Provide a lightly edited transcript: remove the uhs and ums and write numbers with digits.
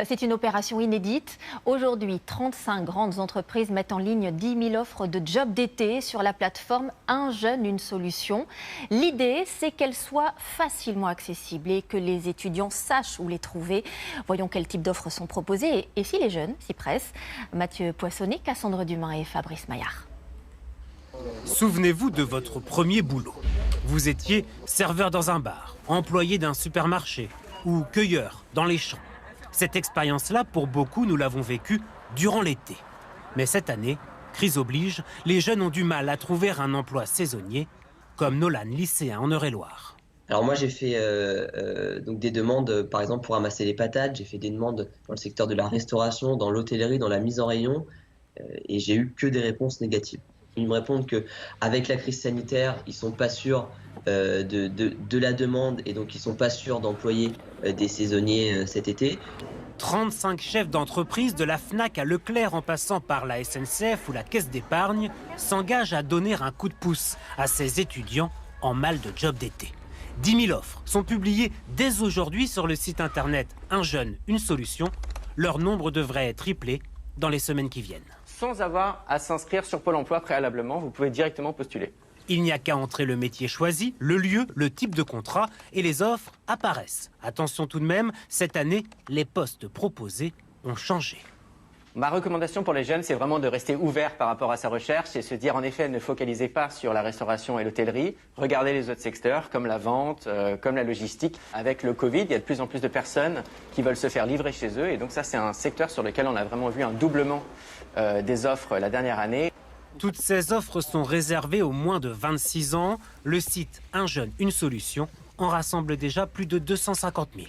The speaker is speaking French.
C'est une opération inédite. Aujourd'hui, 35 grandes entreprises mettent en ligne 10 000 offres de jobs d'été sur la plateforme Un jeune, une solution. L'idée, c'est qu'elles soient facilement accessibles et que les étudiants sachent où les trouver. Voyons quel type d'offres sont proposées et si les jeunes s'y pressent. Mathieu Poissonnet, Cassandre Dumain et Fabrice Maillard. Souvenez-vous de votre premier boulot. Vous étiez serveur dans un bar, employé d'un supermarché ou cueilleur dans les champs. Cette expérience-là, pour beaucoup, nous l'avons vécue durant l'été. Mais cette année, crise oblige, les jeunes ont du mal à trouver un emploi saisonnier, comme Nolan, lycéen en Eure-et-Loir. Alors moi j'ai fait donc des demandes par exemple pour ramasser les patates, j'ai fait des demandes dans le secteur de la restauration, dans l'hôtellerie, dans la mise en rayon et j'ai eu que des réponses négatives. Ils me répondent qu'avec la crise sanitaire, ils sont pas sûrs de la demande et donc ils sont pas sûrs d'employer des saisonniers cet été. 35 chefs d'entreprise, de la Fnac à Leclerc en passant par la SNCF ou la Caisse d'épargne, s'engagent à donner un coup de pouce à ces étudiants en mal de job d'été. 10 000 offres sont publiées dès aujourd'hui sur le site internet Un jeune, une solution. Leur nombre devrait être triplé dans les semaines qui viennent. Sans avoir à s'inscrire sur Pôle emploi préalablement, vous pouvez directement postuler. Il n'y a qu'à entrer le métier choisi, le lieu, le type de contrat et les offres apparaissent. Attention tout de même, cette année, les postes proposés ont changé. Ma recommandation pour les jeunes, c'est vraiment de rester ouvert par rapport à sa recherche et se dire en effet, ne focalisez pas sur la restauration et l'hôtellerie. Regardez les autres secteurs comme la vente, comme la logistique. Avec le Covid, il y a de plus en plus de personnes qui veulent se faire livrer chez eux et donc ça, c'est un secteur sur lequel on a vraiment vu un doublement des offres la dernière année. Toutes ces offres sont réservées aux moins de 26 ans. Le site Un jeune, une solution en rassemble déjà plus de 250 000.